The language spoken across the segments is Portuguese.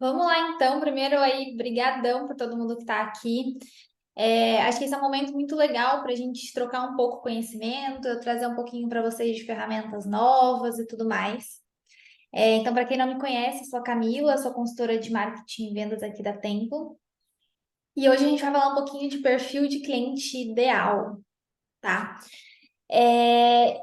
Vamos lá, então. Primeiro aí, brigadão por todo mundo que está aqui. Acho que esse é um momento muito legal para a gente trocar um pouco conhecimento, eu trazer um pouquinho para vocês de ferramentas novas e tudo mais. Então, para quem não me conhece, sou a Camila, sou consultora de marketing e vendas aqui da Tempo. E hoje a gente vai falar um pouquinho de perfil de cliente ideal, tá?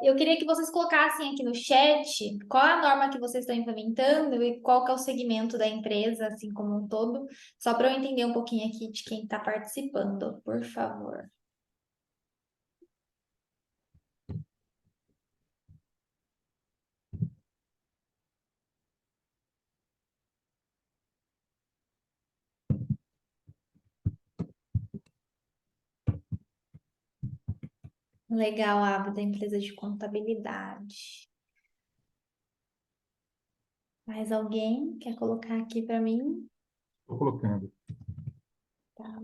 Eu queria que vocês colocassem aqui no chat qual é a norma que vocês estão implementando e qual que é o segmento da empresa, assim como um todo, só para eu entender um pouquinho aqui de quem está participando, por favor. Legal, aba da empresa de contabilidade. Mais alguém quer colocar aqui para mim? Estou colocando. Tá,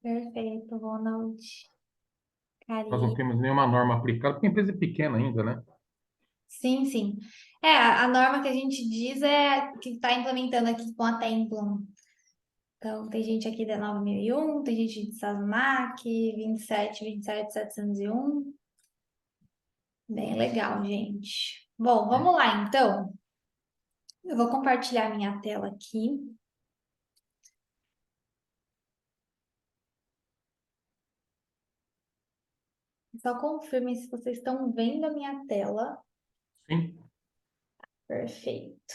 perfeito, Ronald. Nós não Cari. temos nenhuma norma aplicada, porque a empresa é pequena ainda, né? Sim, sim. A norma que a gente diz é que está implementando aqui com a Templum. Então, tem gente aqui da 9001, tem gente de Sazmac, 27, 701. Bem legal, gente. Bom, vamos lá, então. Eu vou compartilhar minha tela aqui. Só confirmem se vocês estão vendo a minha tela. Sim. Perfeito.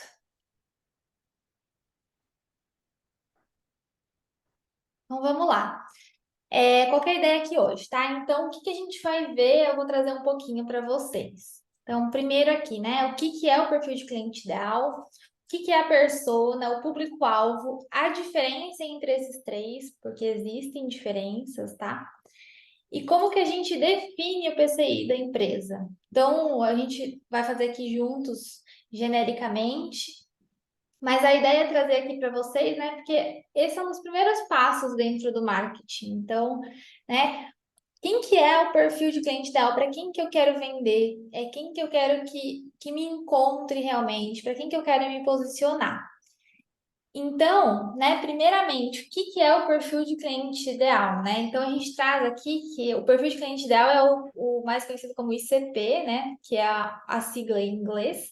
Então, vamos lá. Qual que é a ideia aqui hoje, tá? Então, o que que a gente vai ver? Eu vou trazer um pouquinho para vocês. Então, primeiro aqui, né? O que que é o perfil de cliente ideal? O que que é a persona, o público-alvo, a diferença entre esses três, porque existem diferenças, tá? E como que a gente define o PCI da empresa? Então, a gente vai fazer aqui juntos, genericamente, mas a ideia é trazer aqui para vocês, né? Porque esses são os primeiros passos dentro do marketing. Então, né? Quem que é o perfil de cliente ideal? Para quem que eu quero vender? É quem que eu quero que me encontre realmente? Para quem que eu quero me posicionar? Então, né, primeiramente, o que que é o perfil de cliente ideal, né? Então, a gente traz aqui que o perfil de cliente ideal é o mais conhecido como ICP, né? Que é a sigla em inglês.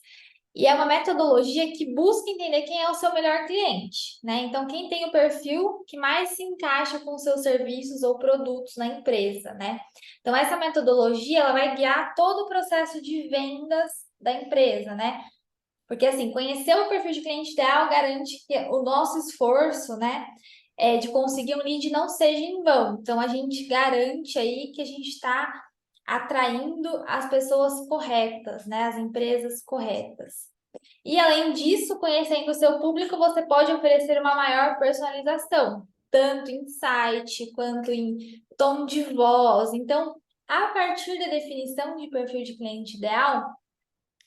E é uma metodologia que busca entender quem é o seu melhor cliente, né? Então, quem tem o perfil que mais se encaixa com os seus serviços ou produtos na empresa, né? Então, essa metodologia, ela vai guiar todo o processo de vendas da empresa, né? Porque, assim, conhecer o perfil de cliente ideal garante que o nosso esforço, né, de conseguir um lead não seja em vão. Então, a gente garante aí que a gente está atraindo as pessoas corretas, né, as empresas corretas. E, além disso, conhecendo o seu público, você pode oferecer uma maior personalização, tanto em site quanto em tom de voz. Então, a partir da definição de perfil de cliente ideal,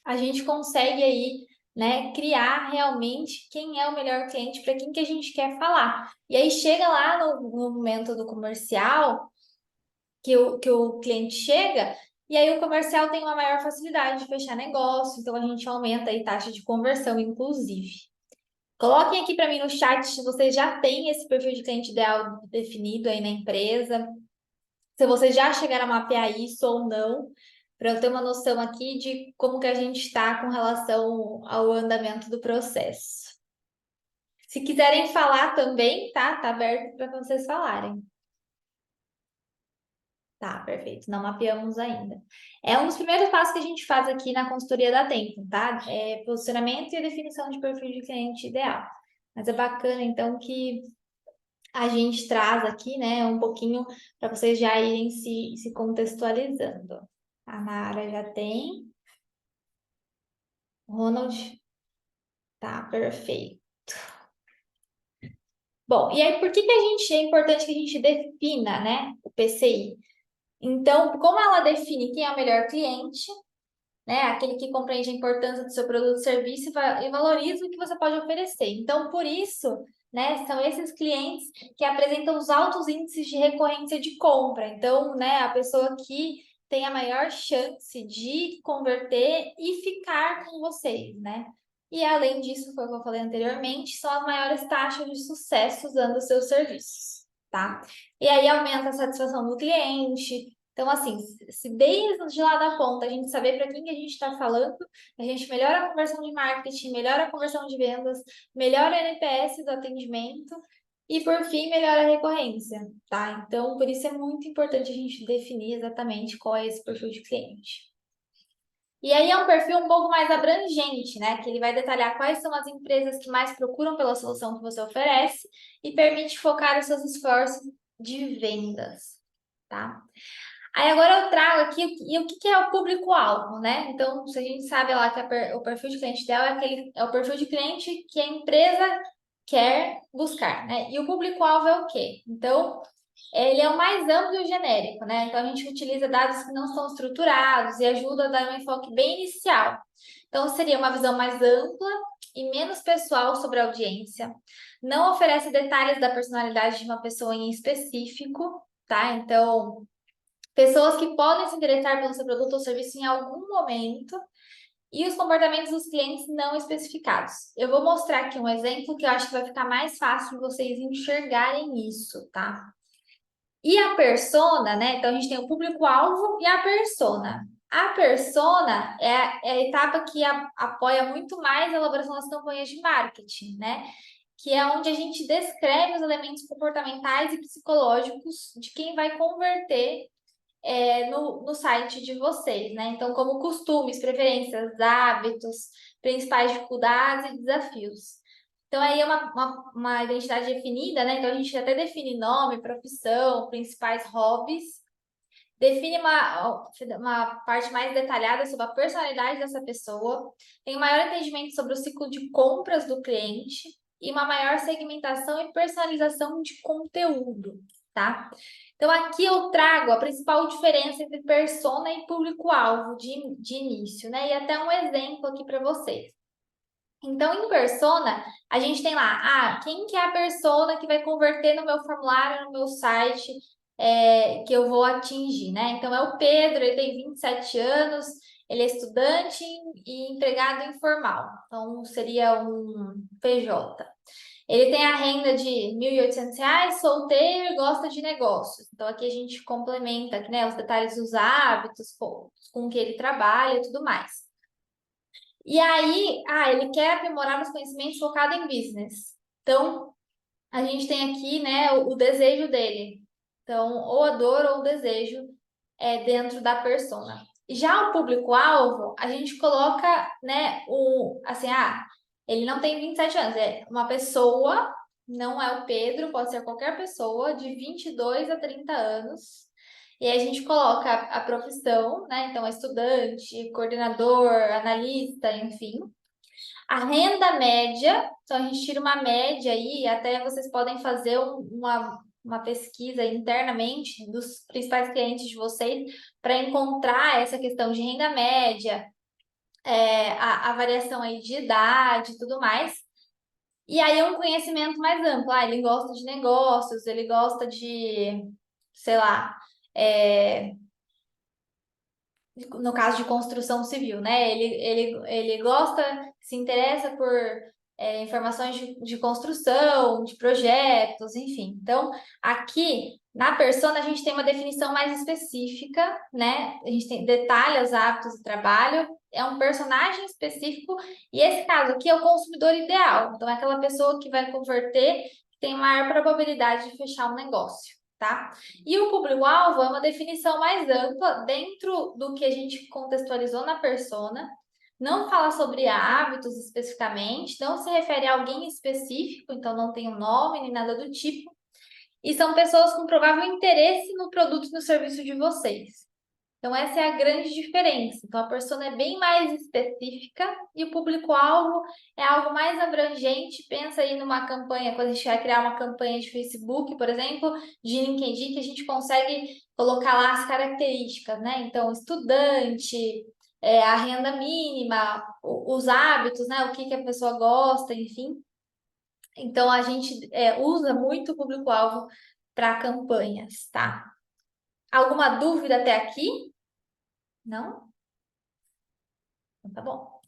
a gente consegue aí, né, criar realmente quem é o melhor cliente para quem que a gente quer falar. E aí chega lá no momento do comercial, que o cliente chega, e aí o comercial tem uma maior facilidade de fechar negócio, então a gente aumenta aí taxa de conversão, inclusive. Coloquem aqui para mim no chat se vocês já têm esse perfil de cliente ideal definido aí na empresa, se vocês já chegaram a mapear isso ou não, para eu ter uma noção aqui de como que a gente está com relação ao andamento do processo. Se quiserem falar também, tá? Tá aberto para vocês falarem. Tá, perfeito. Não mapeamos ainda. É um dos primeiros passos que a gente faz aqui na consultoria da Tempo, tá? É posicionamento e definição de perfil de cliente ideal. Mas é bacana, então, que a gente traz aqui, né, um pouquinho para vocês já irem se contextualizando. A Nara já tem. Ronald, tá, perfeito. Bom, e aí por que que a gente é importante que a gente defina, né, o PCI? Então, como ela define quem é o melhor cliente, né, aquele que compreende a importância do seu produto ou serviço e valoriza o que você pode oferecer. Então, por isso né? São esses clientes que apresentam os altos índices de recorrência de compra. Então, né, a pessoa que tem a maior chance de converter e ficar com vocês, né? E além disso, foi o que eu falei anteriormente, são as maiores taxas de sucesso usando os seus serviços, tá? E aí aumenta a satisfação do cliente. Então, assim, se desde lá da ponta a gente saber para quem que a gente está falando, a gente melhora a conversão de marketing, melhora a conversão de vendas, melhora a NPS do atendimento e, por fim, melhora a recorrência, tá? Então, por isso é muito importante a gente definir exatamente qual é esse perfil de cliente. E aí é um perfil um pouco mais abrangente, né? Que ele vai detalhar quais são as empresas que mais procuram pela solução que você oferece e permite focar os seus esforços de vendas, tá? Aí agora eu trago aqui e o que que é o público-alvo, né? Então, se a gente sabe lá que o perfil de cliente ideal é o perfil de cliente que a empresa quer buscar, né? E o público-alvo é o quê? Então, ele é o mais amplo e o genérico, né? Então, a gente utiliza dados que não são estruturados e ajuda a dar um enfoque bem inicial. Então, seria uma visão mais ampla e menos pessoal sobre a audiência. Não oferece detalhes da personalidade de uma pessoa em específico, tá? Então, pessoas que podem se interessar pelo seu produto ou serviço em algum momento e os comportamentos dos clientes não especificados. Eu vou mostrar aqui um exemplo que eu acho que vai ficar mais fácil vocês enxergarem isso, tá? E a persona, né? Então a gente tem o público-alvo e a persona. A persona é a etapa que apoia muito mais a elaboração das campanhas de marketing, né? Que é onde a gente descreve os elementos comportamentais e psicológicos de quem vai converter no site de vocês, né? Então, como costumes, preferências, hábitos, principais dificuldades e desafios. Então, aí é uma identidade definida, né? Então, a gente até define nome, profissão, principais hobbies, define uma parte mais detalhada sobre a personalidade dessa pessoa, tem um maior entendimento sobre o ciclo de compras do cliente e uma maior segmentação e personalização de conteúdo, tá? Então, aqui eu trago a principal diferença entre persona e público-alvo de início, né? E até um exemplo aqui para vocês. Então, em persona, a gente tem lá, quem que é a persona que vai converter no meu formulário, no meu site, que eu vou atingir, né? Então, é o Pedro, ele tem 27 anos, ele é estudante e empregado informal. Então, seria um PJ. Ele tem a renda de R$ 1.800, solteiro e gosta de negócios. Então, aqui a gente complementa, né, os detalhes dos hábitos, com que ele trabalha e tudo mais. E aí, ele quer aprimorar os conhecimentos focado em business. Então, a gente tem aqui, né, o desejo dele. Então, ou a dor ou o desejo dentro da persona. Já o público-alvo, a gente coloca, né, assim, ele não tem 27 anos, é uma pessoa, não é o Pedro, pode ser qualquer pessoa de 22 a 30 anos. E aí a gente coloca a profissão, né? Então, estudante, coordenador, analista, enfim. A renda média, então a gente tira uma média aí, até vocês podem fazer uma pesquisa internamente dos principais clientes de vocês para encontrar essa questão de renda média, a variação aí de idade e tudo mais. E aí é um conhecimento mais amplo. Ele gosta de negócios, ele gosta de, sei lá, é, no caso de construção civil, né? Ele gosta, se interessa por informações de construção, de projetos, enfim. Então, aqui na persona a gente tem uma definição mais específica, né? A gente detalha os hábitos de trabalho, é um personagem específico, e esse caso aqui é o consumidor ideal. Então, é aquela pessoa que vai converter, que tem maior probabilidade de fechar um negócio, tá? E o público-alvo é uma definição mais ampla dentro do que a gente contextualizou na persona, não fala sobre hábitos especificamente, não se refere a alguém específico, então não tem um nome nem nada do tipo, e são pessoas com provável interesse no produto e no serviço de vocês. Então, essa é a grande diferença. Então, a persona é bem mais específica e o público-alvo é algo mais abrangente. Pensa aí numa campanha, quando a gente vai criar uma campanha de Facebook, por exemplo, de LinkedIn, que a gente consegue colocar lá as características, né? Então, estudante, a renda mínima, os hábitos, né? O que a pessoa gosta, enfim. Então, a gente usa muito o público-alvo para campanhas, tá? Alguma dúvida até aqui? Não? Então, tá bom.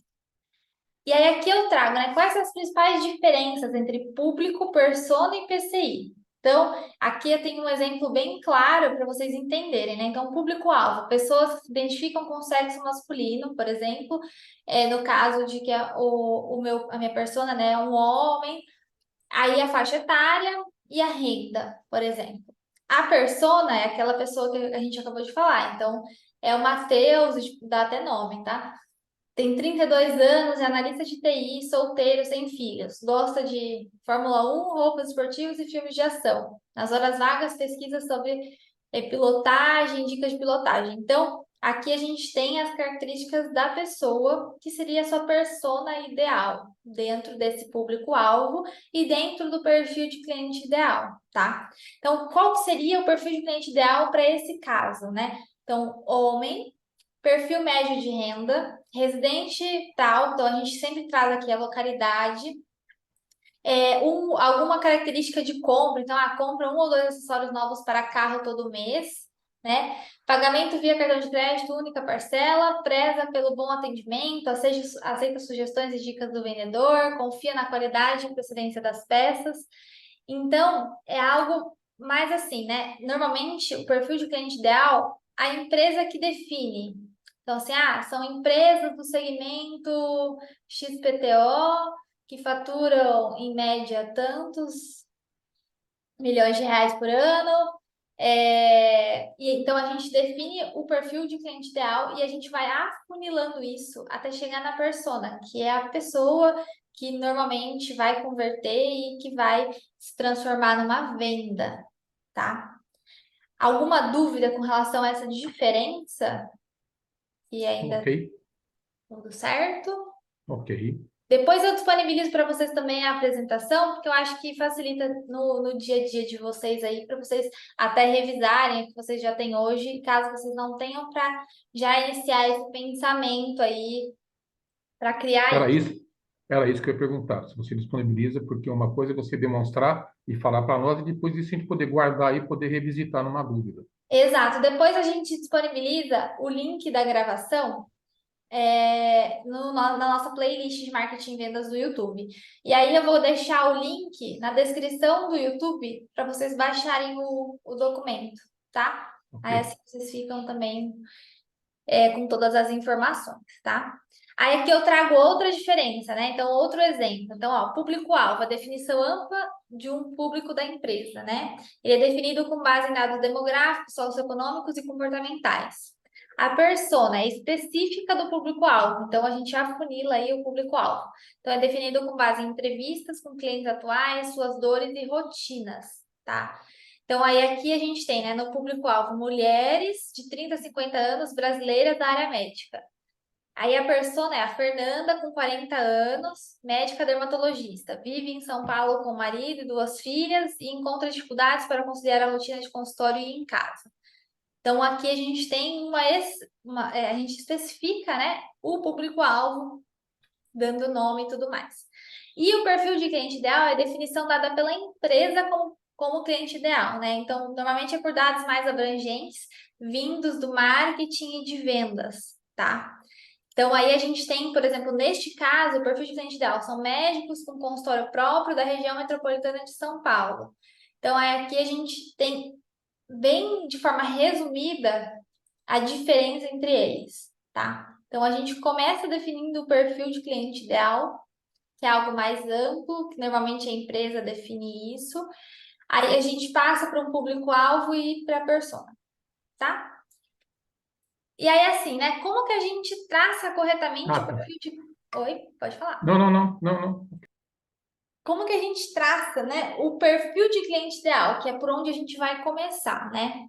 E aí aqui eu trago, né? Quais são as principais diferenças entre público, persona e PCI? Então, aqui eu tenho um exemplo bem claro para vocês entenderem, né? Então, público-alvo, pessoas que se identificam com o sexo masculino, por exemplo, no caso de que a minha persona, né, é um homem, aí a faixa etária e a renda, por exemplo. A persona é aquela pessoa que a gente acabou de falar, então é o Matheus, dá até nome, tá? Tem 32 anos, é analista de TI, solteiro, sem filhos. Gosta de Fórmula 1, roupas esportivas e filmes de ação. Nas horas vagas, pesquisa sobre pilotagem, dicas de pilotagem. Então, aqui a gente tem as características da pessoa, que seria a sua persona ideal, dentro desse público-alvo e dentro do perfil de cliente ideal, tá? Então, qual que seria o perfil de cliente ideal para esse caso, né? Então, homem, perfil médio de renda, residente tal, então a gente sempre traz aqui a localidade, alguma característica de compra, então compra um ou dois acessórios novos para carro todo mês, né? Pagamento via cartão de crédito, única parcela, preza pelo bom atendimento, aceita sugestões e dicas do vendedor, confia na qualidade e procedência das peças. Então, é algo mais assim, né? Normalmente, o perfil de cliente ideal, a empresa que define. Então, assim, são empresas do segmento XPTO que faturam, em média, tantos milhões de reais por ano. E então, a gente define o perfil de cliente ideal e a gente vai afunilando isso até chegar na persona, que é a pessoa que normalmente vai converter e que vai se transformar numa venda, tá? Alguma dúvida com relação a essa diferença? E Ok, ainda tudo certo? ok. Depois eu disponibilizo para vocês também a apresentação, porque eu acho que facilita no dia a dia de vocês aí, para vocês até revisarem o que vocês já têm hoje, caso vocês não tenham, para já iniciar esse pensamento aí, para criar Era isso. isso, era isso que eu ia perguntar. Se você disponibiliza, porque uma coisa é você demonstrar e falar para nós, e depois disso a gente poder guardar e poder revisitar numa dúvida. Exato. Depois a gente disponibiliza o link da gravação na nossa playlist de marketing e vendas do YouTube. E aí eu vou deixar o link na descrição do YouTube para vocês baixarem o documento, tá? Ok. Aí assim vocês ficam também com todas as informações, tá? Aí aqui eu trago outra diferença, né? Então, outro exemplo. Então, ó, público-alvo, a definição ampla de um público da empresa, né? Ele é definido com base em dados demográficos, socioeconômicos e comportamentais. A persona é específica do público-alvo, então a gente afunila aí o público-alvo. Então, é definido com base em entrevistas com clientes atuais, suas dores e rotinas, tá? Então, aí aqui a gente tem, né, no público-alvo, mulheres de 30 a 50 anos brasileiras da área médica. Aí a persona é a Fernanda, com 40 anos, médica dermatologista. Vive em São Paulo com o marido e duas filhas e encontra dificuldades para conciliar a rotina de consultório e em casa. Então, aqui a gente tem a gente especifica, né, o público-alvo, dando nome e tudo mais. E o perfil de cliente ideal é a definição dada pela empresa como cliente ideal, né? Então, normalmente é por dados mais abrangentes, vindos do marketing e de vendas, tá? Então, aí a gente tem, por exemplo, neste caso, o perfil de cliente ideal são médicos com consultório próprio da região metropolitana de São Paulo. Então, aqui a gente tem, bem de forma resumida, a diferença entre eles, tá? Então, a gente começa definindo o perfil de cliente ideal, que é algo mais amplo, que normalmente a empresa define isso. Aí a gente passa para um público-alvo e para a persona, tá? E aí, assim, né? Como que a gente traça corretamente o Ah, tá. perfil de. Oi, pode falar. Não, não, não, não, não. Como que a gente traça, né, o perfil de cliente ideal, que é por onde a gente vai começar, né?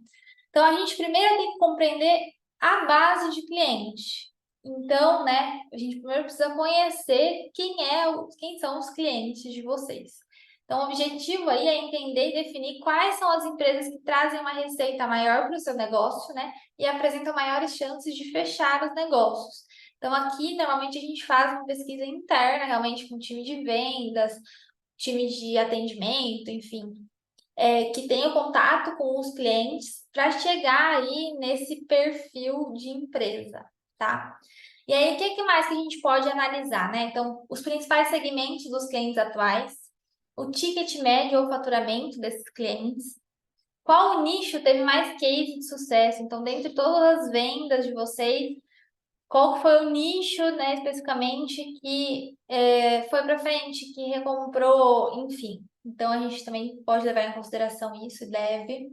Então, a gente primeiro tem que compreender a base de cliente. Então, né, a gente primeiro precisa conhecer quem são os clientes de vocês. Então, o objetivo aí é entender e definir quais são as empresas que trazem uma receita maior para o seu negócio, né, e apresentam maiores chances de fechar os negócios. Então, aqui, normalmente, a gente faz uma pesquisa interna, realmente, com o time de vendas, time de atendimento, enfim, que tenha contato com os clientes para chegar aí nesse perfil de empresa, tá? E aí, o que mais que a gente pode analisar, né? Então, os principais segmentos dos clientes atuais, o ticket médio ou faturamento desses clientes, qual nicho teve mais case de sucesso? Então, dentre todas as vendas de vocês, qual foi o nicho, né, especificamente, que foi para frente, que recomprou, enfim. Então, a gente também pode levar em consideração isso e deve.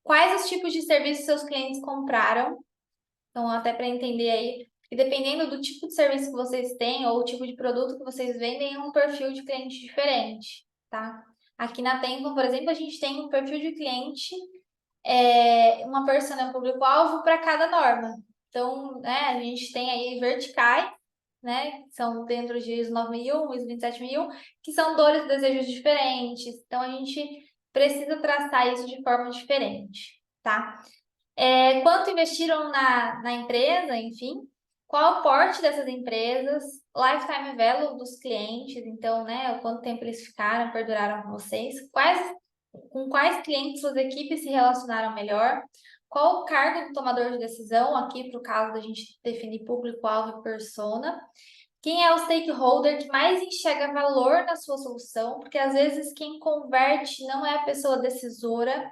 Quais os tipos de serviços seus clientes compraram? Então, até para entender aí, que dependendo do tipo de serviço que vocês têm ou o tipo de produto que vocês vendem, é um perfil de cliente diferente, tá? Aqui na Tempo, por exemplo, a gente tem um perfil de cliente, uma persona público-alvo para cada norma. Então, né, a gente tem aí verticais, né, que são dentro de ISO 9001, ISO 27001, que são dores e desejos diferentes. Então, a gente precisa traçar isso de forma diferente, tá? Quanto investiram na empresa, enfim, qual o porte dessas empresas, lifetime value dos clientes, então, né, o quanto tempo eles ficaram, perduraram com vocês, com quais clientes suas equipes se relacionaram melhor, qual o cargo do tomador de decisão, aqui para o caso da gente definir público-alvo e persona, quem é o stakeholder que mais enxerga valor na sua solução, porque às vezes quem converte não é a pessoa decisora,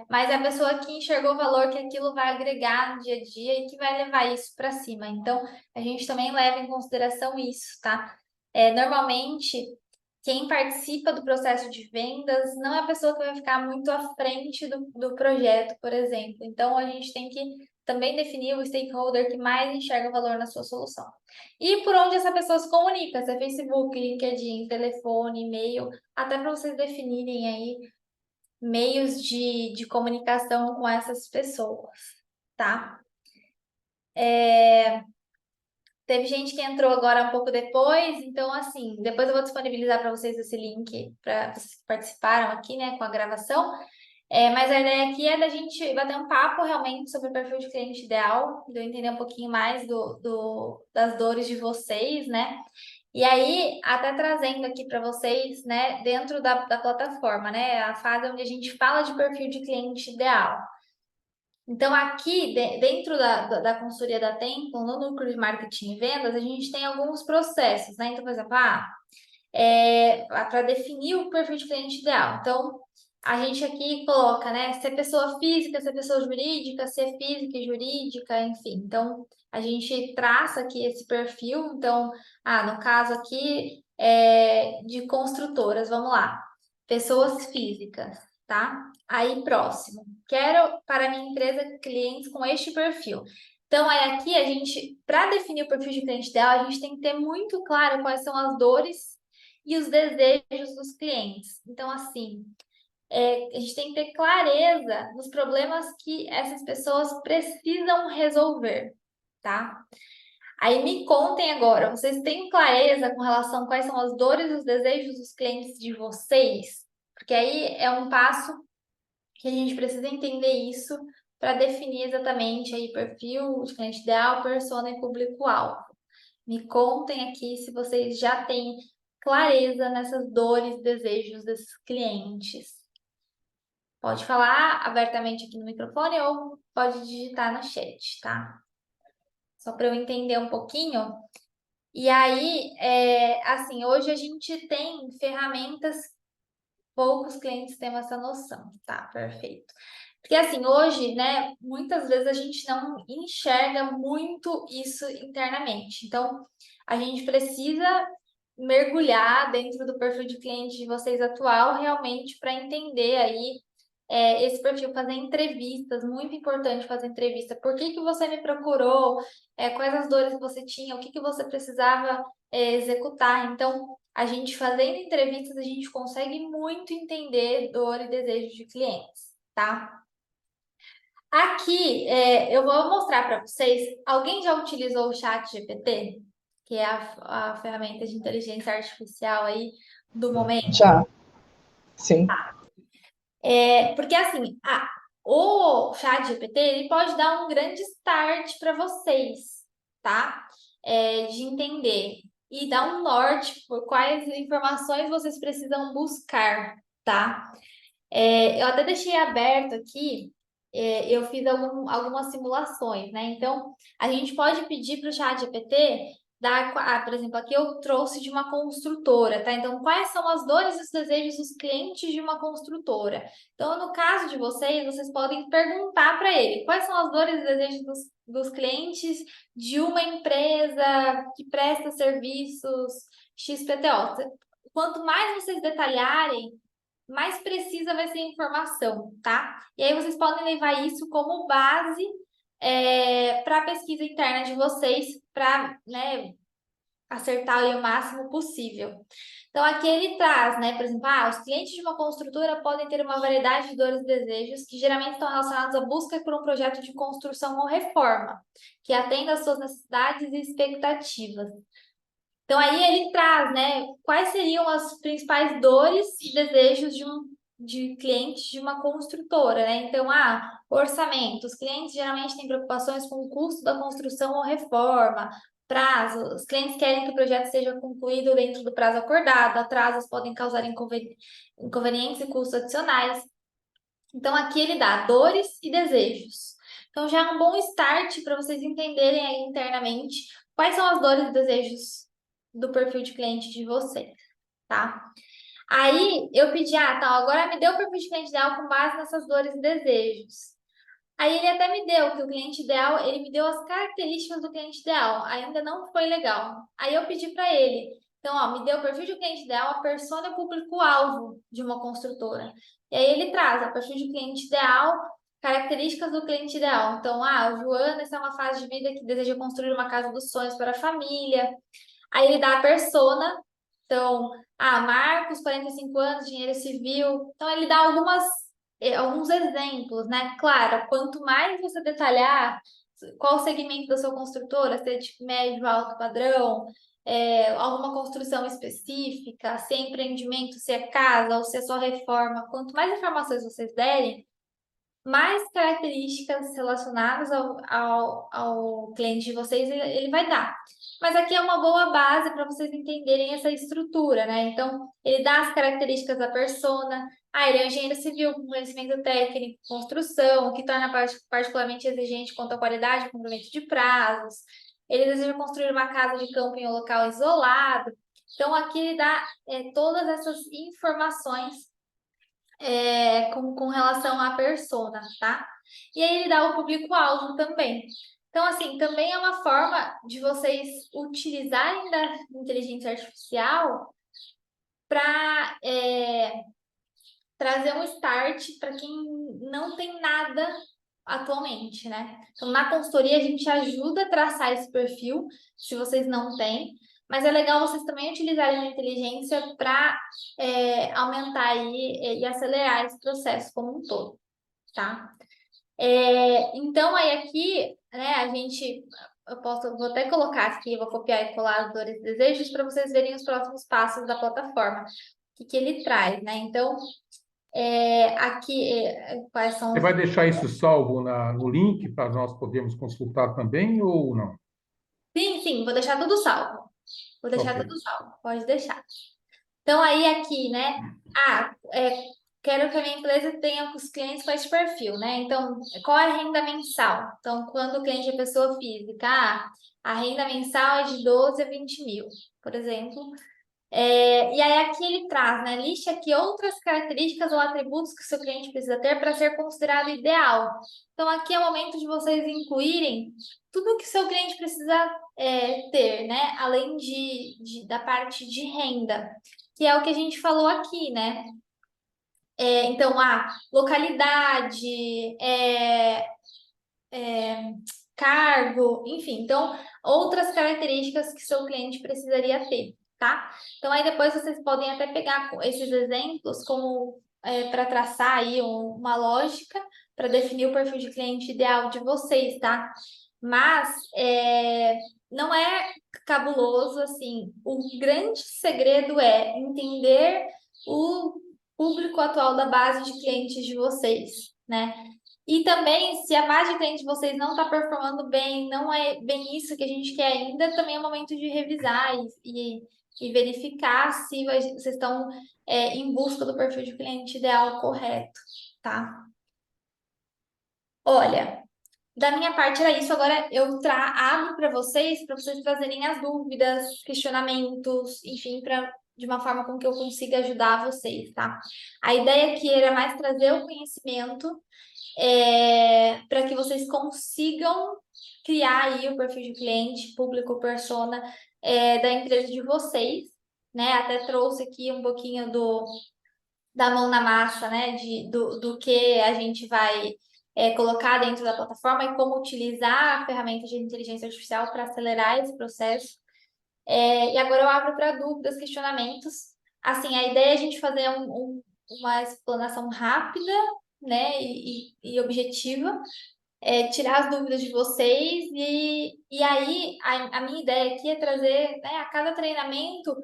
mas é a pessoa que enxergou o valor que aquilo vai agregar no dia a dia e que vai levar isso para cima. Então, a gente também leva em consideração isso, tá? Normalmente, quem participa do processo de vendas não é a pessoa que vai ficar muito à frente do projeto, por exemplo. Então, a gente tem que também definir o stakeholder que mais enxerga o valor na sua solução. E por onde essa pessoa se comunica, se é Facebook, LinkedIn, telefone, e-mail, até para vocês definirem aí meios de comunicação com essas pessoas, tá? Teve gente que entrou agora um pouco depois, então, assim, depois eu vou disponibilizar para vocês esse link para vocês que participaram aqui, né, com a gravação. Mas a ideia aqui é da gente bater um papo realmente sobre o perfil de cliente ideal, de eu entender um pouquinho mais das dores de vocês, né? E aí, até trazendo aqui para vocês, né, dentro da plataforma, né, a fase onde a gente fala de perfil de cliente ideal. Então, aqui, dentro da consultoria da Tempo, no núcleo de marketing e vendas, a gente tem alguns processos, né? Então, por exemplo, para definir o perfil de cliente ideal. Então, a gente aqui coloca, né, se é pessoa física, se é pessoa jurídica, se é física e jurídica, enfim. Então, a gente traça aqui esse perfil. Então, no caso aqui, de construtoras, vamos lá. Pessoas físicas, tá? Aí, próximo. Quero para minha empresa clientes com este perfil. Então, aí aqui a gente, para definir o perfil de cliente ideal, a gente tem que ter muito claro quais são as dores e os desejos dos clientes. Então, assim, a gente tem que ter clareza nos problemas que essas pessoas precisam resolver, tá? Aí me contem agora, vocês têm clareza com relação a quais são as dores e os desejos dos clientes de vocês? Porque aí é um passo que a gente precisa entender isso para definir exatamente aí perfil de cliente ideal, persona e público-alvo. Me contem aqui se vocês já têm clareza nessas dores e desejos desses clientes. Pode falar abertamente aqui no microfone ou pode digitar no chat, tá? Só para eu entender um pouquinho. E aí, assim, hoje a gente tem ferramentas, poucos clientes têm essa noção, tá? Perfeito. Porque assim, hoje, né, muitas vezes a gente não enxerga muito isso internamente. Então, a gente precisa mergulhar dentro do perfil de cliente de vocês atual, realmente para entender aí esse perfil, fazer entrevistas, muito importante fazer entrevista. Por que que você me procurou? Quais as dores que você tinha? O que que você precisava executar? Então, a gente fazendo entrevistas, a gente consegue muito entender dor e desejo de clientes, tá? Aqui, eu vou mostrar para vocês. Alguém já utilizou o Chat GPT, que é a ferramenta de inteligência artificial aí do momento? Já, sim. Porque assim, o Chat GPT ele pode dar um grande start para vocês, tá? De entender. e dar um norte por quais informações vocês precisam buscar, tá? Eu até deixei aberto aqui, eu fiz algumas simulações, né? Então, a gente pode pedir para o ChatGPT dar, por exemplo, aqui eu trouxe de uma construtora, tá? Então, quais são as dores e os desejos dos clientes de uma construtora? Então, no caso de vocês podem perguntar para ele quais são as dores e desejos dos clientes de uma empresa que presta serviços XPTO. Quanto mais vocês detalharem, mais precisa vai ser a informação, tá? E aí vocês podem levar isso como base para a pesquisa interna de vocês, para, né, acertar ali o máximo possível. Então, aqui ele traz, né, por exemplo, os clientes de uma construtora podem ter uma variedade de dores e desejos que geralmente estão relacionados à busca por um projeto de construção ou reforma, que atenda às suas necessidades e expectativas. Então, aí ele traz, né, quais seriam as principais dores e desejos de clientes de uma construtora, né? Então, orçamento. Os clientes geralmente têm preocupações com o custo da construção ou reforma, prazo. Os clientes querem que o projeto seja concluído dentro do prazo acordado, atrasos podem causar inconvenientes e custos adicionais. Então, aqui ele dá dores e desejos. Então, já é um bom start para vocês entenderem aí internamente quais são as dores e desejos do perfil de cliente de vocês, tá? Aí, eu pedi, agora me deu o perfil de cliente ideal com base nessas dores e desejos. Aí, ele até me deu que o cliente ideal, ele me deu as características do cliente ideal. Ainda não foi legal. Aí, eu pedi para ele, então, me deu o perfil de cliente ideal, a persona e o público-alvo de uma construtora. E aí, ele traz a perfil de cliente ideal, características do cliente ideal. Então, o Joana está em uma fase de vida que deseja construir uma casa dos sonhos para a família. Aí ele dá a persona, então, Marcos, 45 anos, engenheiro civil. Então, ele dá alguns exemplos, né? Claro, quanto mais você detalhar qual o segmento da sua construtora, se é de médio, alto padrão, alguma construção específica, se é empreendimento, se é casa ou se é só reforma, quanto mais informações vocês derem, mais características relacionadas ao cliente de vocês ele vai dar. Mas aqui é uma boa base para vocês entenderem essa estrutura, né? Então, ele dá as características da persona. Ele é um engenheiro civil com conhecimento técnico, construção, o que torna particularmente exigente quanto à qualidade e cumprimento de prazos. Ele deseja construir uma casa de campo em um local isolado. Então, aqui ele dá todas essas informações com relação à persona, tá? E aí ele dá o público-alvo também. Então, assim, também é uma forma de vocês utilizarem da inteligência artificial para trazer um start para quem não tem nada atualmente, né? Então, na consultoria, a gente ajuda a traçar esse perfil, se vocês não têm, mas é legal vocês também utilizarem a inteligência para aumentar aí e acelerar esse processo como um todo, tá? Então, aí aqui, né, vou até colocar aqui, vou copiar e colar os dores e desejos para vocês verem os próximos passos da plataforma, o que ele traz, né? Então, aqui, quais são Você os... vai deixar isso salvo no link para nós podermos consultar também ou não? Sim, sim, vou deixar tudo salvo. Vou deixar Ok. tudo salvo, pode deixar. Então, aí aqui, né? Quero que a minha empresa tenha os clientes com esse perfil, né? Então, qual é a renda mensal? Então, quando o cliente é pessoa física, a renda mensal é de 12 a 20 mil, por exemplo. E aí aqui ele traz, né? Liste aqui outras características ou atributos que o seu cliente precisa ter para ser considerado ideal. Então, aqui é o momento de vocês incluírem tudo que o seu cliente precisa ter, né? Além da parte de renda, que é o que a gente falou aqui, né? Então, localidade, cargo, enfim. Então, outras características que seu cliente precisaria ter, tá? Então, aí depois vocês podem até pegar esses exemplos como para traçar aí uma lógica para definir o perfil de cliente ideal de vocês, tá? Mas não é cabuloso, assim. O grande segredo é entender o público atual da base de clientes de vocês, né? E também, se a base de cliente de vocês não está performando bem, não é bem isso que a gente quer ainda, também é o momento de revisar e verificar se vocês estão em busca do perfil de cliente ideal correto, tá? Olha, da minha parte era isso. Agora eu abro para vocês trazerem as dúvidas, questionamentos, enfim, de uma forma com que eu consiga ajudar vocês, tá? A ideia aqui era mais trazer o conhecimento para que vocês consigam criar aí o perfil de cliente, público, persona da empresa de vocês, né? Até trouxe aqui um pouquinho da mão na massa, né? Do que a gente vai colocar dentro da plataforma e como utilizar a ferramenta de inteligência artificial para acelerar esse processo. E agora eu abro para dúvidas, questionamentos. Assim, a ideia é a gente fazer uma explanação rápida, né, e objetiva, tirar as dúvidas de vocês e aí a minha ideia aqui é trazer, né, a cada treinamento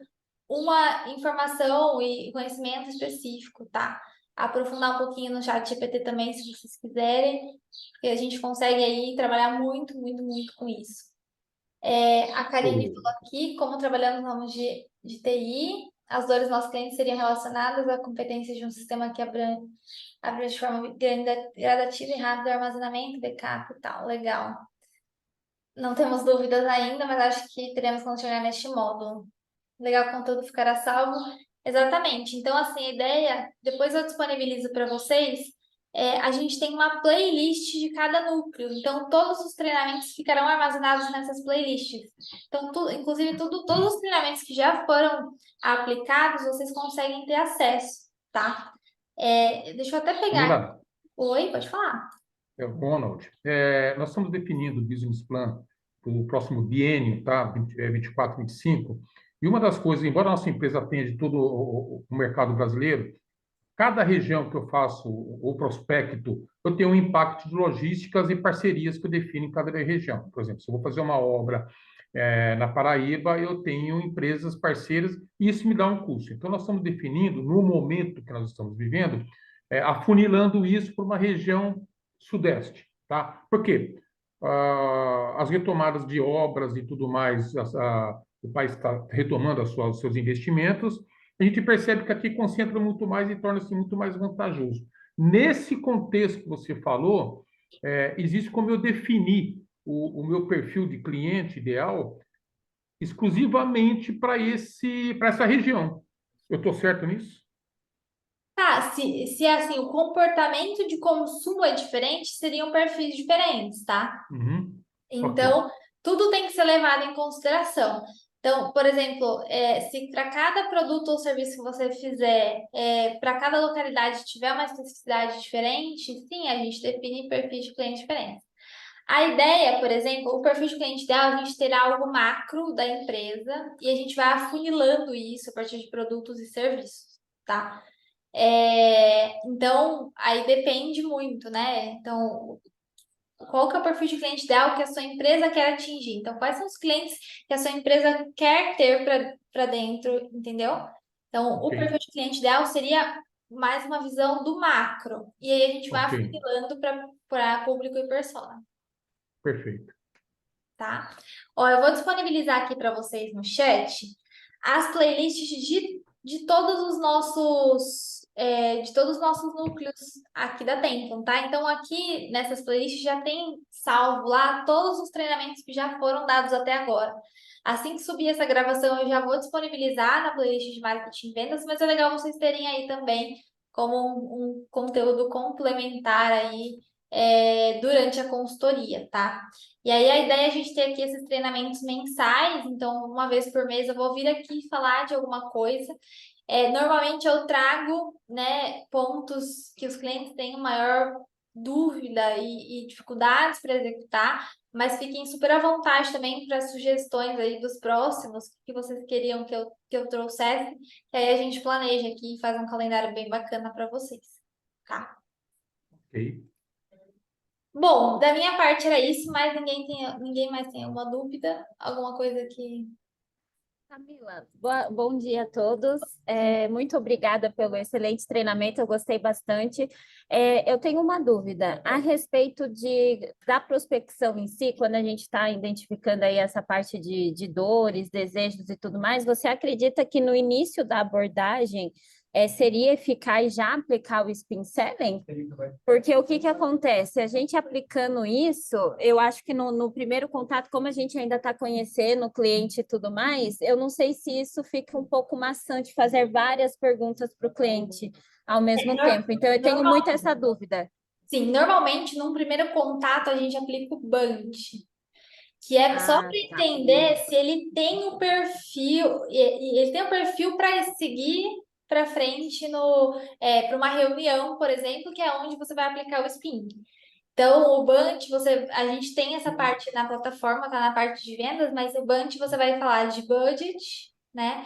uma informação e conhecimento específico, tá? Aprofundar um pouquinho no chat GPT também, se vocês quiserem, porque a gente consegue aí trabalhar muito, muito, muito com isso. A Karine O- falou aqui, como trabalhamos no ramo de TI, as dores dos nossos clientes seriam relacionadas à competência de um sistema que abrange de forma gradativa e rápida o armazenamento, backup e tal. Legal. Não temos dúvidas ainda, mas acho que teremos quando chegar neste módulo. Legal, o conteúdo ficará salvo. Exatamente. Então, assim, a ideia, depois eu disponibilizo para vocês. A gente tem uma playlist de cada núcleo. Então, todos os treinamentos ficarão armazenados nessas playlists. Então, inclusive, todos os treinamentos que já foram aplicados, vocês conseguem ter acesso, tá? Deixa eu até pegar. Camila, Oi, pode falar. é o Ronald. Nós estamos definindo o business plan para o próximo biênio, tá? 24, 25. E uma das coisas, embora a nossa empresa atende todo o mercado brasileiro, cada região que eu faço o prospecto, eu tenho um impacto de logísticas e parcerias que eu defino em cada região. Por exemplo, se eu vou fazer uma obra na Paraíba, eu tenho empresas parceiras e isso me dá um custo. Então, nós estamos definindo, no momento que nós estamos vivendo, afunilando isso para uma região sudeste. Tá? Por quê? As retomadas de obras e tudo mais, o país está retomando os seus investimentos, a gente percebe que aqui concentra muito mais e torna-se muito mais vantajoso. Nesse contexto que você falou, existe como eu definir o meu perfil de cliente ideal exclusivamente para essa região. Eu estou certo nisso? Tá, se assim, o comportamento de consumo é diferente, seriam perfis diferentes, tá? Uhum. Ok, Então, tudo tem que ser levado em consideração. Então, por exemplo, se para cada produto ou serviço que você fizer, para cada localidade tiver uma especificidade diferente, sim, a gente define perfis de clientes diferentes. A ideia, por exemplo, o perfil de cliente ideal, a gente terá algo macro da empresa e a gente vai afunilando isso a partir de produtos e serviços, tá? Então, aí depende muito, né? Então, qual que é o perfil de cliente ideal que a sua empresa quer atingir? Então, quais são os clientes que a sua empresa quer ter para dentro, entendeu? Então, ok, o perfil de cliente ideal seria mais uma visão do macro. E aí a gente vai ok, afunilando para público e persona, perfeito. tá? Ó, eu vou disponibilizar aqui para vocês no chat as playlists de todos os nossos núcleos aqui da Templum, tá? Então aqui nessas playlists já tem salvo lá todos os treinamentos que já foram dados até agora. Assim que subir essa gravação, eu já vou disponibilizar na playlist de marketing e vendas, mas é legal vocês terem aí também como um conteúdo complementar aí durante a consultoria, tá? E aí a ideia é a gente ter aqui esses treinamentos mensais, então uma vez por mês eu vou vir aqui falar de alguma coisa. Normalmente eu trago, né, pontos que os clientes têm maior dúvida e dificuldades para executar, mas fiquem super à vontade também para sugestões aí dos próximos que vocês queriam que eu trouxesse, que aí a gente planeja aqui e faz um calendário bem bacana para vocês, tá? Ok. Bom, da minha parte era isso, mas ninguém mais tem alguma dúvida? Alguma coisa que. Camila, bom dia a todos. Muito obrigada pelo excelente treinamento, eu gostei bastante. Eu tenho uma dúvida a respeito da prospecção em si, quando a gente está identificando aí essa parte de dores, desejos e tudo mais, você acredita que no início da abordagem seria eficaz já aplicar o Spin Selling? Porque o que acontece? A gente aplicando isso, eu acho que no primeiro contato, como a gente ainda está conhecendo o cliente e tudo mais, eu não sei se isso fica um pouco maçante fazer várias perguntas para o cliente ao mesmo tempo. Então, eu tenho muito essa dúvida. Sim, normalmente, num primeiro contato, a gente aplica o bunch, que é só para Tá. entender se ele tem o perfil, e ele tem o perfil para seguir para frente para uma reunião, por exemplo, que é onde você vai aplicar o spin. Então, o Bunch, a gente tem essa parte na plataforma, tá na parte de vendas, mas o Bunch você vai falar de budget, né?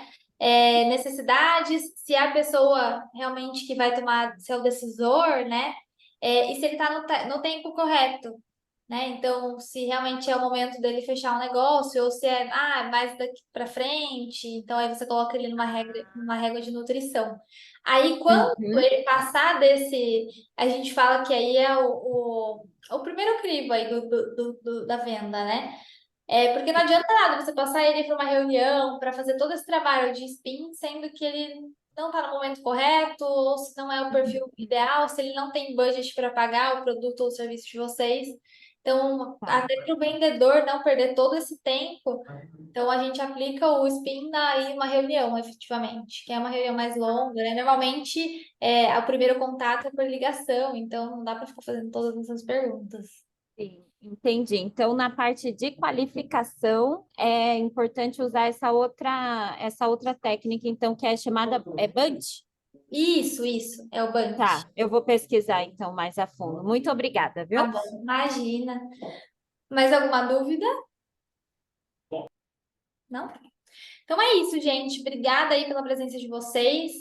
Necessidades, se a pessoa realmente que vai tomar, se é o decisor, né? E se ele está no tempo correto, né? Então, se realmente é o momento dele fechar um negócio, ou se é mais daqui para frente, então aí você coloca ele numa régua de nutrição. Aí, quando Uhum. ele passar desse, a gente fala que aí é o primeiro crivo aí da venda, né? Porque não adianta nada você passar ele para uma reunião, para fazer todo esse trabalho de spin, sendo que ele não está no momento correto, ou se não é o perfil ideal, se ele não tem budget para pagar o produto ou o serviço de vocês. Então, até para o vendedor não perder todo esse tempo, então a gente aplica o spin em uma reunião, efetivamente, que é uma reunião mais longa, né? Normalmente, o primeiro contato é por ligação, então não dá para ficar fazendo todas essas perguntas. Sim, entendi. Então, na parte de qualificação, é importante usar essa outra técnica, então, que é chamada Bunch? Isso, é o bunch. Tá, eu vou pesquisar então mais a fundo. Muito obrigada, Tá viu? bom, imagina. Mais alguma dúvida? Não? Então é isso, gente. Obrigada aí pela presença de vocês.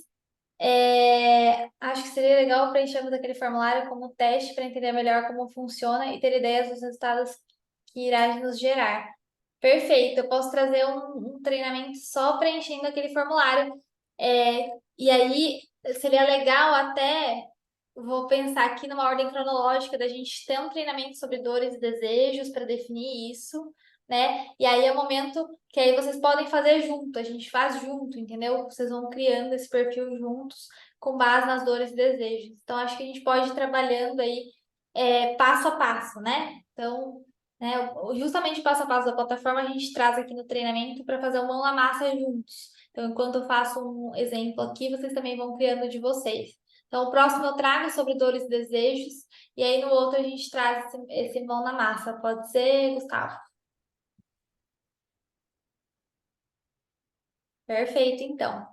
Acho que seria legal preenchermos aquele formulário como teste para entender melhor como funciona e ter ideias dos resultados que irá nos gerar. Perfeito, eu posso trazer um treinamento só preenchendo aquele formulário. E aí seria legal até, vou pensar aqui numa ordem cronológica da gente ter um treinamento sobre dores e desejos para definir isso, né? E aí é o momento que aí vocês podem fazer junto, a gente faz junto, entendeu? Vocês vão criando esse perfil juntos com base nas dores e desejos. Então, acho que a gente pode ir trabalhando aí passo a passo, né? Então, né, justamente passo a passo da plataforma a gente traz aqui no treinamento para fazer uma mão na massa juntos. Então, enquanto eu faço um exemplo aqui, vocês também vão criando de vocês. Então, o próximo eu trago sobre dores e desejos, e aí no outro a gente traz esse mão na massa. Pode ser, Gustavo? Perfeito, então.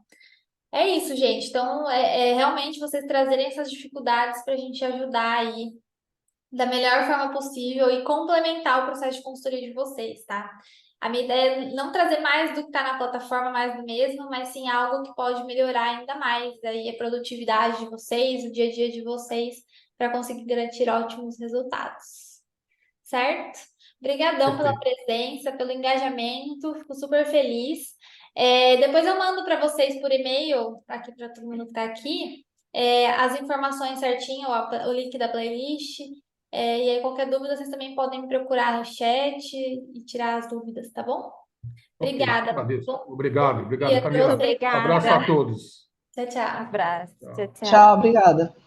É isso, gente. Então, realmente vocês trazerem essas dificuldades para a gente ajudar aí da melhor forma possível e complementar o processo de consultoria de vocês, tá? A minha ideia é não trazer mais do que está na plataforma, mais do mesmo, mas sim algo que pode melhorar ainda mais aí a produtividade de vocês, o dia a dia de vocês, para conseguir garantir ótimos resultados. Certo? Obrigadão pela Perfeito. presença, pelo engajamento, fico super feliz. Depois eu mando para vocês por e-mail, aqui para todo mundo que está aqui, as informações certinho, o link da playlist. E aí, qualquer dúvida, vocês também podem me procurar no chat e tirar as dúvidas, tá bom? Ok, Obrigada. agradeço. Bom Obrigado, dia para Muito Camila. vocês. Abraço a obrigada. todos. Tchau, tchau. Abraço. Tchau. Tchau, tchau. Tchau, obrigada.